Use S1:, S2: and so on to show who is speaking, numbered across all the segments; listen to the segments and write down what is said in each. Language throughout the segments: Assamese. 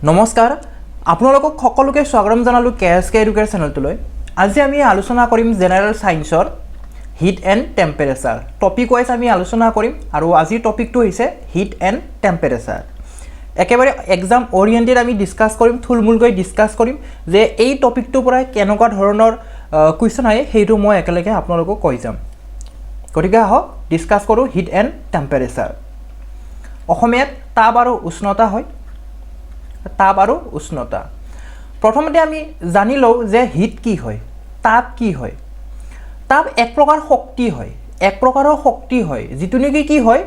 S1: নমস্কাৰ আপোনালোকক সকলোকে স্বাগতম জনালো কেএসকে এডুকেশ্যন চেনেলটোলৈ আজি আমি আলোচনা কৰিম জেনাৰেল সায়েন্সৰ heat and temperature topic wise আমি আলোচনা কৰিম আৰু আজিৰ টপিকটো হৈছে হিট এণ্ড টেম্পাৰেচাৰ একেবাৰে এক্সাম ওৰিয়েন্টেড আমি ডিসকাস কৰিম থুলমুলকৈ ডিসকাস কৰিম যে এই টপিকটোৰ পৰা কেনেকুৱা ধৰণৰ কুৱেশ্যন আহে সেইটো মই একেলগে আপোনালোকক কৈ যাম গতিকে আহক ডিসকাস কৰোঁ হিট এণ্ড টেম্পাৰেচাৰ অসমীয়াত তাপ আৰু উষ্ণতা হয় তাপ আৰু উষ্ণতা প্ৰথমতে আমি জানি লও যে হিট কি হয় তাপ কি হয় তাপ এক প্ৰকাৰ শক্তি হয় এক প্ৰকাৰৰ শক্তি হয় যেটো নেকি কি হয়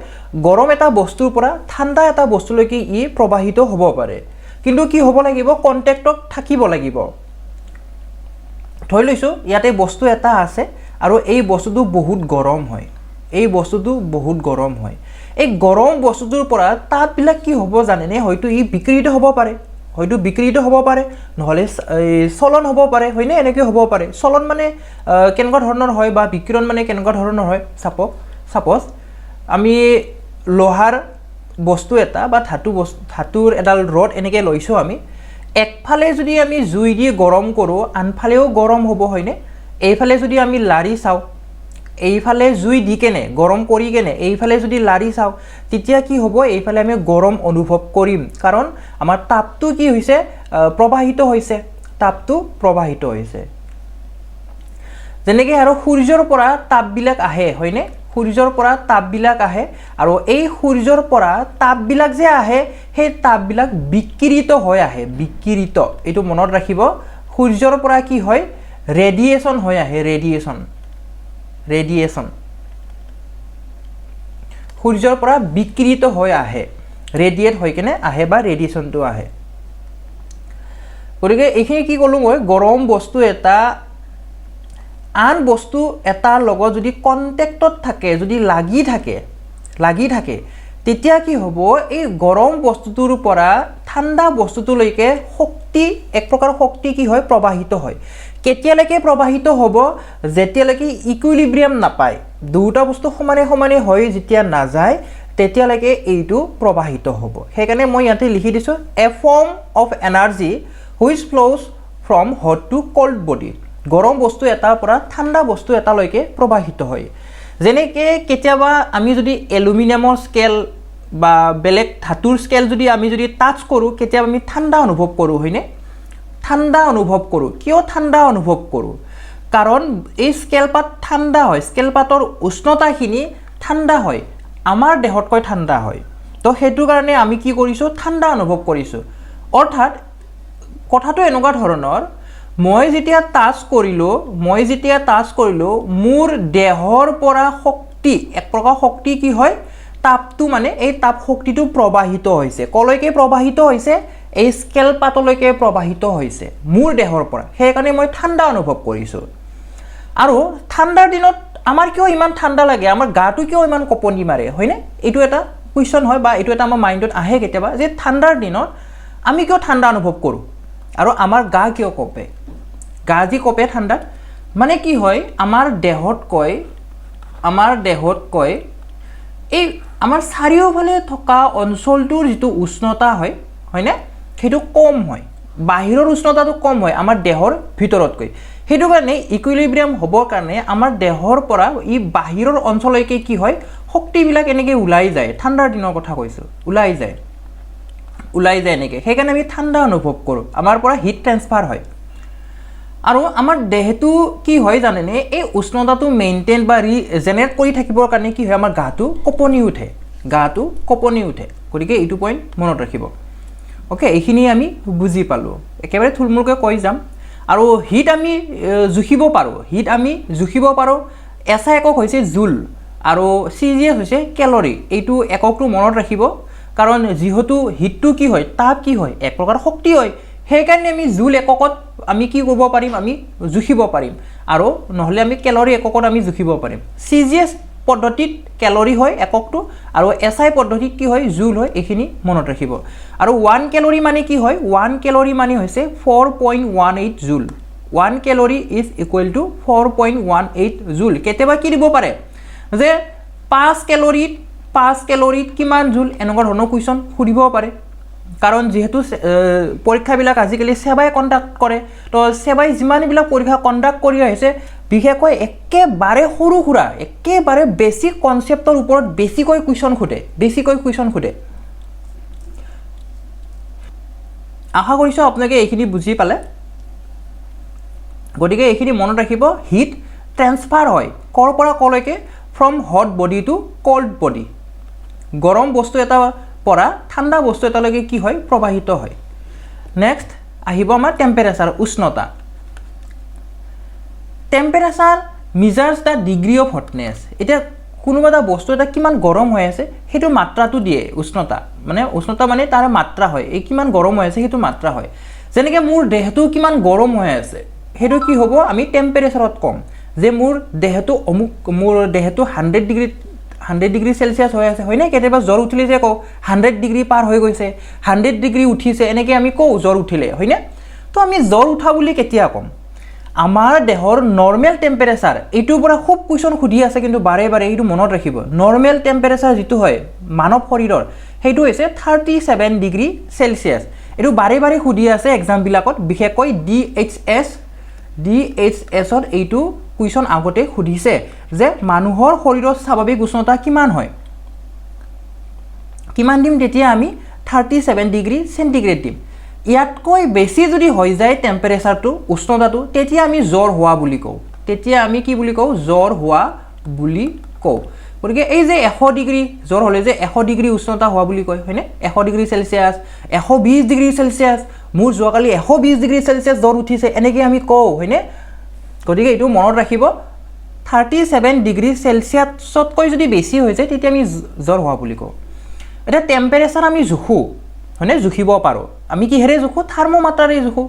S1: গৰম এটা বস্তুৰ পৰা ঠাণ্ডা এটা বস্তুলৈকে ই প্ৰবাহিত হ'ব পাৰে কিন্তু কি হ'ব লাগিব কন্টেক্টত থাকিব লাগিব ধৰি লৈছো ইয়াতে বস্তু এটা আছে আৰু এই বস্তুটো বহুত গৰম হয় এই বস্তুটো বহুত গৰম হয় এই গৰম বস্তুটোৰ পৰা তাপবিলাক কি হ'ব জানেনে হয়তো ই বিকৃত হ'ব পাৰে নহলে চলন হ'ব পাৰে হয়নে এনেকৈ হ'ব পাৰে চলন মানে কেনেকুৱা ধৰণৰ হয় বা বিকিৰণ মানে কেনেকুৱা ধৰণৰ হয় সাপোজ আমি লোহাৰ বস্তু এটা বা ধাতুৰ এডাল ৰড এনেকৈ লৈছো আমি একফালে যদি আমি জুই দি গৰম কৰো আনফালেও গৰম হ'ব হয়নে এইফালে যদি আমি লাৰি চাও এইফালে জুই দি কেনে গৰম কৰি কেনে এইফালে যদি লাৰি চাও তেতিয়া কি হ'ব এইফালে আমি গৰম অনুভৱ কৰিম কাৰণ আমাৰ তাপটো কি হৈছে প্ৰবাহিত হৈছে যেনেকৈ আৰু সূৰ্যৰ পৰা তাপবিলাক আহে হয়নে সূৰ্যৰ পৰা তাপবিলাক আহে আৰু এই সূৰ্যৰ পৰা তাপবিলাক যে আহে সেই তাপবিলাক বিকিৰিত হৈ আহে বিকিৰিত এটো মনত ৰাখিব সূৰ্যৰ পৰা কি হয় ৰেডিয়েশন হৈ আহে ৰেডিয়েশন সূৰ্যৰ পৰা বিকিৰিত হৈ আহে ৰেডিয়েট হৈ কেনে আহে বা ৰেডিয়েশনটো আহে গতিকে এইখিনি কি কলো মই গৰম বস্তু এটা আন বস্তু এটাৰ লগত যদি কন্টেক্টত থাকে যদি লাগি থাকে তেতিয়া কি হ'ব এই গৰম বস্তুটোৰ পৰা ঠাণ্ডা বস্তুটোলৈকে শক্তি এক প্ৰকাৰ শক্তি কি হয় প্ৰবাহিত হয় কেতিয়ালৈকে প্ৰবাহিত হ'ব যেতিয়ালৈকে ইকুইলিব্ৰিয়াম নাপায় দুটা বস্তু সমানে হয় যেতিয়া নাযায় তেতিয়ালৈকে এইটো প্ৰবাহিত হ'ব সেইকাৰণে মই ইয়াতে লিখি দিছো a form of energy which flows from hot to cold body গৰম বস্তু এটাৰ পৰা ঠাণ্ডা বস্তু এটালৈকে প্ৰবাহিত হয় যেনেকৈ কেতিয়াবা আমি যদি এলুমিনিয়ামৰ স্কেল বা বেলেগ ধাতুৰ স্কেল যদি আমি যদি টাচ কৰো কেতিয়াবা আমি ঠাণ্ডা অনুভৱ কৰো হয়নে ঠাণ্ডা অনুভৱ কৰো কিয় ঠাণ্ডা অনুভৱ কৰো কাৰণ এই স্কেলপাত ঠাণ্ডা হয় স্কেলপাতৰ উষ্ণতাখিনি ঠাণ্ডা হয় আমাৰ দেহতকৈ ঠাণ্ডা হয় তো হেতু কাৰণে আমি কি কৰিছো ঠাণ্ডা অনুভৱ কৰিছো অৰ্থাৎ কথাটো এনেকুৱা ধৰণৰ মই যেতিয়া টাচ কৰিলো মোৰ দেহৰ পৰা শক্তি এক প্ৰকাৰ শক্তি কি হয় তাপটো মানে এই তাপ শক্তিটো প্ৰবাহিত হৈছে কলৈকে প্ৰবাহিত হৈছে এই স্কেল পাতলৈকে প্ৰবাহিত হৈছে মোৰ দেহৰ পৰা সেই কাৰণে মই ঠাণ্ডা অনুভৱ কৰিছো আৰু ঠাণ্ডাৰ দিনত আমাৰ কিয় ইমান ঠাণ্ডা লাগে আমাৰ গাটো কিয় ইমান কপনি মাৰে হয়নে এইটো এটা কোৱেশ্চন হয় বা এইটো এটা আমাৰ মাইন্ডত আহে কেতিয়াবা যে ঠাণ্ডাৰ দিনত আমি কিয় ঠাণ্ডা অনুভৱ কৰো আৰু আমাৰ গা কিয় কপে গা যি কপে ঠাণ্ডাত মানে কি হয় আমাৰ দেহত কয় এই আমাৰ চাৰিওফালে থকা অঞ্চলটোৰ যেটো উষ্ণতা হয় হয়নে সেইটো কম হয় বাহিৰৰ উষ্ণতাটো কম হয় আমাৰ দেহৰ ভিতৰতকৈ হেতু কাৰণে ইকুইলিব্ৰিয়াম হ'বৰ কাৰণে আমাৰ দেহৰ পৰা ই বাহিৰৰ অঞ্চললৈকে কি হয় শক্তিবিলাক এনেকৈ ওলাই যায় ঠাণ্ডাৰ দিনৰ কথা কৈছো ওলাই যায় এনেকৈ সেইকাৰণে আমি ঠাণ্ডা অনুভৱ কৰো আমাৰ পৰা হিট ট্ৰান্সফাৰ হয় আৰু আমাৰ দেহটো কি হয় জানেনে এই উষ্ণতাটো মেইনটেইন বা ৰিজেনেৰেট কৰি থাকিবৰ কাৰণে কি হয় আমাৰ গাটো কপনি উঠে গতিকে এইটো পইণ্ট মনত ৰাখিব ওকে এইখিনি আমি বুজি পালো একেবাৰে থুলমুলকৈ কৈ যাম আৰু হিট আমি জুখিব পাৰো এসা একক হৈছে জুল আৰু সিজিএস হৈছে ক্যালোৰি এইটো এককটো মনত ৰাখিব কাৰণ যেহেতু হিটটো কি হয় তাপ কি হয় এক প্ৰকাৰ শক্তি হয় সেইকাৰণে আমি জুল এককত আমি কি কৰিব পাৰিম আমি জুখিব পাৰিম আৰু নহলে আমি ক্যালোৰি এককত আমি জুখিব পাৰিম সিজিএস পদ্ধতিত ক্যালোৰি হয় এককটো আৰু এসআই পদ্ধতিত কি হয় জুল হয় এইখিনি মনত ৰাখিব আৰু 1 ক্যালোৰি মানে কি হয় 1 ক্যালোৰি মানে হৈছে 4.18 জুল 1 ক্যালোৰি ইজ ইকুৱেল টু 4.18 জুল কেতিয়াবা কি দিব পাৰে যে 5 ক্যালোৰিত কিমান জুল এনেকুৱা ধৰণৰ কোৱেশ্চন সুধিব পাৰে কাৰণ যেহেতু পৰীক্ষাবিলাক আজিকালি সেৱাই কণ্ডাক্ট কৰে তো সেৱাই যিমানবিলাক পৰীক্ষা কণ্ডাক্ট কৰি আহিছে বিশেষকৈ একেবাৰে সৰু সুৰা একেবাৰে বেসিক কনসেপ্টৰ ওপৰত বেছিকৈ কুৱেশ্যন সোধে আশা কৰিছোঁ আপোনালোকে এইখিনি বুজি পালে গতিকে এইখিনি মনত ৰাখিব হিট ট্ৰান্সফাৰ হয় কৰ পৰা কলৈকে from hot body to cold body গৰম বস্তু এটা পৰা ঠাণ্ডা বস্তু এটালৈকে কি হয় প্ৰবাহিত হয় নেক্সট আহিব আমাৰ টেম্পাৰেচাৰ উষ্ণতা temperature মেজাৰ্স the degree of hotness এটা কোনোবা এটা বস্তু এটা কিমান গৰম হৈ আছে সেইটো মাত্ৰাটো দিয়ে উষ্ণতা মানে তাৰ মাত্ৰা হয় এই কিমান গৰম হৈ আছে সেইটো মাত্ৰা হয় যেনেকৈ মোৰ দেহটো কিমান গৰম হৈ আছে সেইটো কি হ'ব আমি টেম্পাৰেচাৰত কম যে মোৰ দেহটো 100 ডিগ্ৰী সেলসিয়াস হৈ আছে হয়নে কেতিয়াবা জ্বৰ উঠিলে যে কওঁ 100 ডিগ্ৰী পাৰ হৈ গৈছে 100 ডিগ্ৰী উঠিছে এনেকৈ আমি কওঁ জ্বৰ উঠিলে হয়নে তো আমি জ্বৰ উঠা বুলি কেতিয়া ক'ম আমাৰ দেহৰ নৰ্মেল টেম্পাৰেচাৰ এইটোৰ পৰা খুব কুৱেশ্যন সুধি আছে কিন্তু বাৰে বাৰে এইটো মনত ৰাখিব নৰ্মেল টেম্পাৰেচাৰ যিটো হয় মানৱ শৰীৰৰ সেইটো হৈছে 37 ডিগ্ৰী সেলসিয়াস এইটো বাৰে বাৰে সুধি আছে এক্সামবিলাকত বিশেষকৈ ডিএইচএছত এইটো কুৱেশ্যন আগতে সুধিছে যে মানুহৰ শৰীৰৰ স্বাভাৱিক উষ্ণতা কিমান হয় কিমান দিম তেতিয়া আমি 37 ডিগ্ৰী সেন্টিগ্ৰেড দিম ইয়াতকৈ বেছি যদি হৈ যায় টেম্পাৰেচাৰটো উষ্ণতাটো তেতিয়া আমি জ্বৰ হোৱা বুলি কওঁ তেতিয়া আমি কি বুলি কওঁ জ্বৰ হোৱা বুলি কওঁ গতিকে এই যে 100 ডিগ্ৰী জ্বৰ হ'লে যে 100 ডিগ্ৰী উষ্ণতা হোৱা বুলি কয় হয়নে 100 ডিগ্ৰী সেলসিয়াস 120 ডিগ্ৰী সেলসিয়াস মোৰ যোৱাকালি 120 ডিগ্ৰী সেলসিয়াস জ্বৰ উঠিছে এনেকৈ আমি কওঁ হয়নে গতিকে এইটো মনত ৰাখিব 37 ডিগ্ৰী সেলসিয়াছতকৈ যদি বেছি হৈ যায় তেতিয়া আমি জ্বৰ হোৱা বুলি কওঁ এটা টেম্পাৰেচাৰ আমি জুখো হয়নে জুখিব পাৰোঁ আমি কিহেৰে জুখো থাৰ্মোমিটাৰেৰে জুখো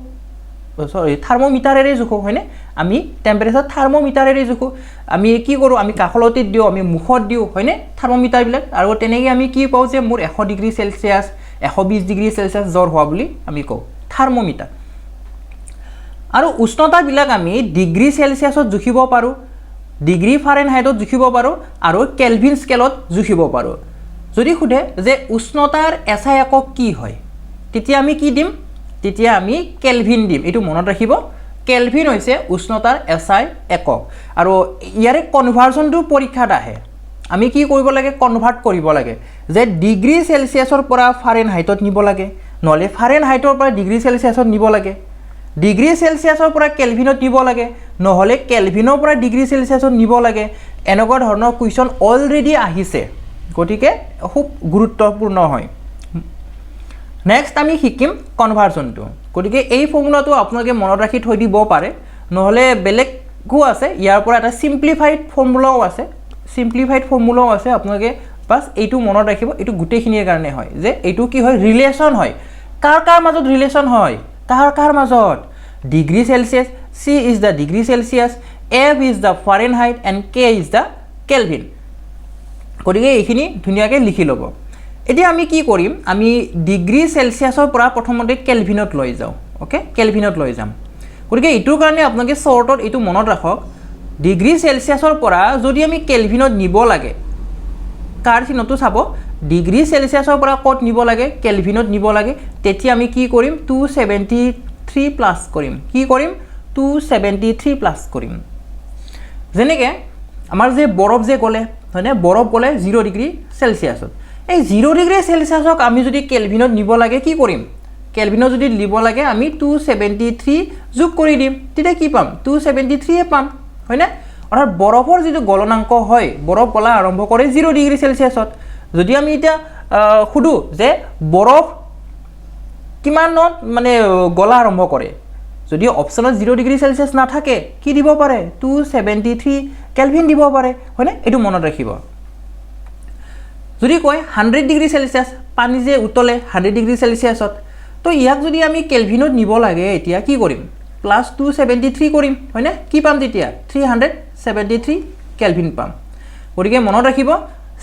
S1: থাৰ্মোমিটাৰেৰে জুখো হয়নে আমি টেম্পাৰেচাৰ থাৰ্মোমিটাৰেৰে জুখো আমি কি কৰোঁ আমি কাষলতিত দিওঁ আমি মুখত দিওঁ হয়নে থাৰ্মোমিটাৰবিলাক আৰু তেনেকৈ আমি কি পাওঁ যে মোৰ 100 ডিগ্ৰী সেলসিয়াস 120 ডিগ্ৰী সেলসিয়াস জ্বৰ হোৱা বুলি আমি কওঁ থাৰ্মোমিটাৰ আৰু উষ্ণতাবিলাক আমি ডিগ্ৰী সেলসিয়াছত জুখিব পাৰোঁ ডিগ্ৰী ফাৰেনহাইটত জুখিব পাৰোঁ আৰু কেলভিন স্কেলত জুখিব পাৰোঁ যদি সোধে যে উষ্ণতাৰ এছআই একক কি হয় তেতিয়া আমি কি দিম তেতিয়া আমি কেলভিন দিম এইটো মনত ৰাখিব কেলভিন হৈছে উষ্ণতাৰ এছআই একক আৰু ইয়াৰে কনভাৰ্সনটো পৰীক্ষাত আহে আমি কি কৰিব লাগে কনভাৰ্ট কৰিব লাগে যে ডিগ্ৰী সেলসিয়াসৰ পৰা ফাৰেনহাইটত নিব লাগে নহলে ফাৰেনহাইটৰ পৰা ডিগ্ৰী সেলসিয়াসত নিব লাগে ডিগ্ৰী সেলসিয়াসৰ পৰা কেলভিনত নিব লাগে নহলে কেলভিনৰ পৰা ডিগ্ৰী সেলসিয়াসত নিব লাগে এনেকুৱা ধৰণৰ কুৱেশ্যন অলৰেডি আহিছে গতিকে খুব গুৰুত্বপূৰ্ণ হয় নেক্সট আমি শিকিম কনভাৰ্সনটো গতিকে এই ফৰ্মুলাটো আপোনালোকে মনত ৰাখি থৈ দিব পাৰে নহলে বেলেগো আছে ইয়াৰ পৰা এটা সিম্পলিফাইড ফৰ্মুলাও আছে আপোনালোকে বাস এইটো মনত ৰাখিব এইটো গুটেইখিনিৰ কাৰণে হয় যে এইটো কি হয় ৰিলেশন হয় কাৰ মাজত ৰিলেশন হয় কাৰ মাজত degree Celsius C is the degree Celsius F is the Fahrenheit and K is the Kelvin গতিকে এইখিনি ধুনীয়াকৈ লিখি ল'ব এতিয়া আমি কি কৰিম আমি ডিগ্ৰী সেলসিয়াসৰ পৰা প্ৰথমতে কেলভিনত লৈ যাওঁ ওকে কেলভিনত লৈ যাম গতিকে এইটোৰ কাৰণে আপোনালোকে শৰ্টত এইটো মনত ৰাখক ডিগ্ৰী সেলসিয়াসৰ পৰা যদি আমি কেলভিনত নিব লাগে কাৰ চিহ্নটো চাব ডিগ্ৰী সেলসিয়াসৰ পৰা কত নিব লাগে কেলভিনত নিব লাগে তেতিয়া আমি কি কৰিম 273 প্লাস কৰিম কি কৰিম 273 প্লাস কৰিম যেনেকৈ আমাৰ যে বৰফ যে গলে হয়নে বৰফ গলে 0 ডিগ্ৰী সেলসিয়াসত এই 0 ডিগ্ৰী সেলসিয়াসক আমি যদি কেলভিনত নিব লাগে কি কৰিম কেলভিনত যদি নিব লাগে আমি 273 যোগ কৰি দিম তেতিয়া কি পাম 273 এ পাম হয়নে অৰ্থাৎ বৰফৰ যিটো গলনাংক হয় বৰফ গলা আৰম্ভ কৰে 0 ডিগ্ৰী সেলসিয়াসত যদি আমি এটা খুদু যে বৰফ কিমানত মানে গলা আৰম্ভ কৰে যদি অপচনত 0 ডিগ্ৰী সেলসিয়াস না থাকে কি দিব পাৰে 273 কেলভিন দিব পাৰে হয়নে এটো মনত ৰাখিব যদি কয় 100 ডিগ্ৰী সেলসিয়াস পানী যে উতলে 100 ডিগ্ৰী সেলসিয়াসত তো ইয়াক যদি আমি কেলভিনত নিব লাগে এতিয়া কি কৰিম প্লাস 273 কৰিম হয়নে কি পাম তেতিয়া 373 কেলভিন পাম গতিকে মনত ৰাখিব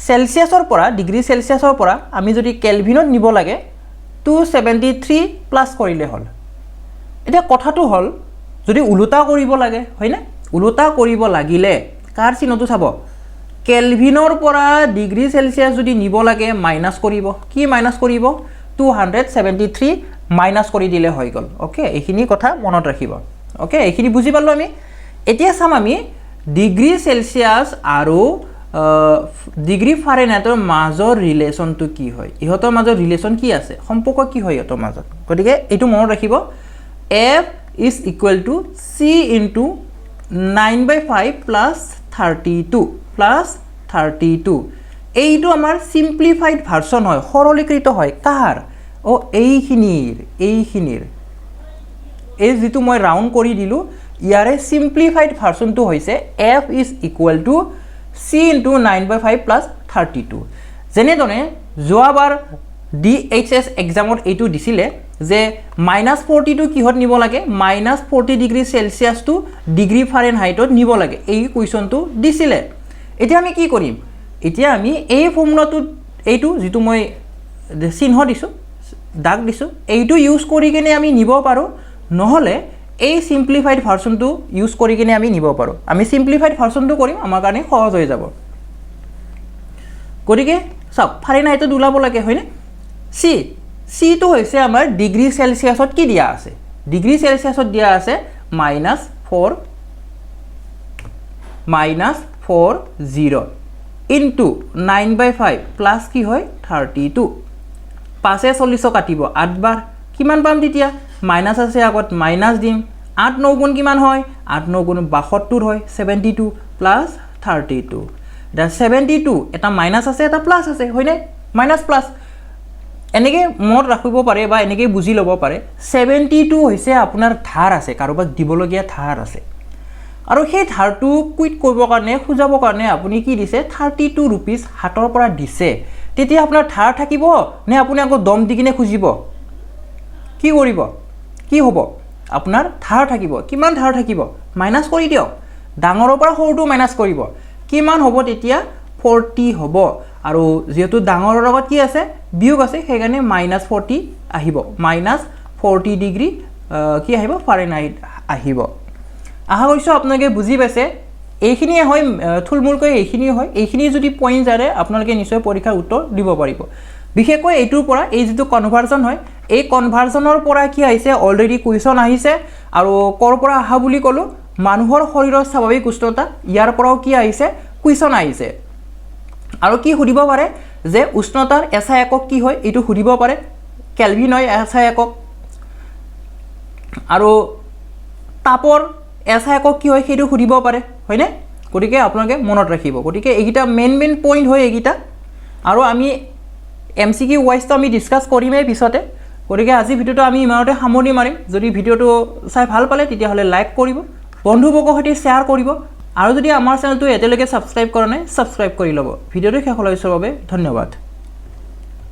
S1: সেলসিয়াসৰ পৰা ডিগ্ৰী সেলসিয়াসৰ পৰা আমি যদি কেলভিনত নিব লাগে 273 প্লাস কৰিলে হল এটা কথাটো হল যদি উলুটা কৰিব লাগে হয়নে উলুটা কৰিব লাগিলে কাৰ চিহ্নটো চাব কেলভিনৰ পৰা ডিগ্ৰী সেলসিয়াস যদি নিব লাগে মাইনাস কৰিব কি মাইনাস কৰিব 273 মাইনাছ কৰি দিলে হৈ গ'ল ওকে এইখিনি কথা মনত ৰাখিব ওকে এইখিনি বুজি পালোঁ আমি এতিয়া চাম আমি ডিগ্ৰী সেলসিয়াছ আৰু ডিগ্ৰী ফাৰেনহাইটৰ মাজৰ ৰিলেশ্যনটো কি হয় ইহঁতৰ মাজৰ ৰিলেশ্যন কি আছে সম্পৰ্ক কি হয় ইহঁতৰ মাজত গতিকে এইটো মনত ৰাখিব F is equal to C into 9/5 plus 32 এইটো আমাৰ simplified version হয় সৰলীকৃত হয় কাৰ ও এইখিনিৰ এই যেটো মই ৰাউন্ড কৰি দিলো ইয়াৰে simplified versionটো হৈছে F is equal to C into 9/5 plus 32 যেনেদৰে যোৱাবাৰ DHS এক্সামত এইটো দিছিলে যে -42 কিহত নিব লাগে -40 ডিগ্ৰী সেলসিয়াস টু ডিগ্ৰী ফাৰেনহাইটত নিব লাগে এই কোৱেশ্চনটো দিছিলে এতিয়া আমি কি কৰিম এতিয়া আমি এই ফৰ্মুলাটো এইটো যেটো মই চিহ্ন দিছো দাগ দিছো এইটো ইউজ কৰি কিনে আমি নিব পাৰো নহলে এই সিম্পলিফাইড ভাৰ্সনটো ইউজ কৰি কিনে আমি নিব পাৰো আমি সিম্পলিফাইড ভাৰ্সনটো কৰিম আমাৰ কাৰণে সহজ হৈ যাব গতিকে সব ফাৰেনহাইটত ওলাব লাগে হয়নে C তো হৈছে আমাৰ ডিগ্ৰী সেলসিয়াছত কি দিয়া আছে ডিগ্ৰী সেলসিয়াছত দিয়া আছে -40 into 9/5 প্লাস কি হয় 32 5 40 কাটিব 8 বাৰ কিমান পাম তেতিয়া মাইনাস আছে আগত মাইনাস দিম 8 9 গুণ কিমান হয় 8 9 গুণ 72 হয় 72 প্লাস 32 দা 72 এটা মাইনাস আছে এটা প্লাস আছে হয়নে মাইনাস প্লাস এনেকে মনত ৰাখিব পাৰে বা এনেকে বুজি ল'ব পাৰে 72 হৈছে আপোনাৰ ধাৰ আছে কাৰোবাক দিবলগীয়া ধাৰ আছে আৰু সেই ধাৰটো কুইট কৰিব কাৰণে খুজাব কাৰণে আপুনি কি দিছে 32 रुपीस হাতৰ পৰা দিছে তেতিয়া আপোনাৰ ধাৰ থাকিব নে আপুনি আকৌ দম দি কিনে খুজিব কি কৰিব কি হ'ব আপোনাৰ ধাৰ থাকিব কিমান ধাৰ থাকিব মাইনাস কৰি দিয়ক ডাঙৰৰ পৰা সৰুটো মাইনাস কৰিব কিমান হ'ব তেতিয়া 40 হ'ব আৰু যেহেতু ডাঙৰৰ লগত কি আছে বিয়োগ আছে সেইকাৰণে -40 আহিব -40 ডিগ্ৰী কি আহিব ফাৰেনহাইট আহিব আহা কৈছো আপোনালোকে বুজি পাইছে এইখিনি হয় থুলমুলকৈ এইখিনি যদি পইণ্ট জাৰে আপোনালোকে নিশ্চয় পৰীক্ষাৰ উত্তৰ দিব পাৰিব বিশেষকৈ এইটোৰ পৰা এই যেটো কনভাৰ্জন হয় এই কনভাৰ্জনৰ পৰা কি আহিছে অলৰেডি কুৱেশ্যন আহিছে আৰু কৰ পৰা আহা বুলি কলো মানুহৰ শৰীৰৰ স্বাভাৱিক উষ্ণতা ইয়াৰ পৰাও কি আহিছে কুৱেশ্যন আহিছে আৰু কি সুধিব পাৰে যে উষ্ণতাৰ এসআই একক কি হয় এটো সুধিব পাৰে কেলভিন হয় এসআই একক আৰু তাপৰ এসআই একক কি হয় সেইটো সুধিব পাৰে হয়নে গতিকে আপোনালোকে মনত ৰাখিব গতিকে এইগিটা মেইন পইণ্ট হয় এইগিটা আৰু আমি এমসিকিউ ওয়াইজটো আমি ডিসকাস কৰিমেই পিছতে গতিকে আজি ভিডিওটো আমি ইমানতে সামৰণি মাৰিম যদি ভিডিওটো চাই ভাল পালে তেতিয়া হলে লাইক কৰিব বন্ধুবৰ্গৰ সৈতে শেয়াৰ কৰিব আৰু যদি আমাৰ চেনেলটো এতিয়ালৈকে সাবস্ক্ৰাইব কৰা নাই সাবস্ক্ৰাইব কৰি লব ভিডিওটো শেষ হোৱাৰ বাবে ধন্যবাদ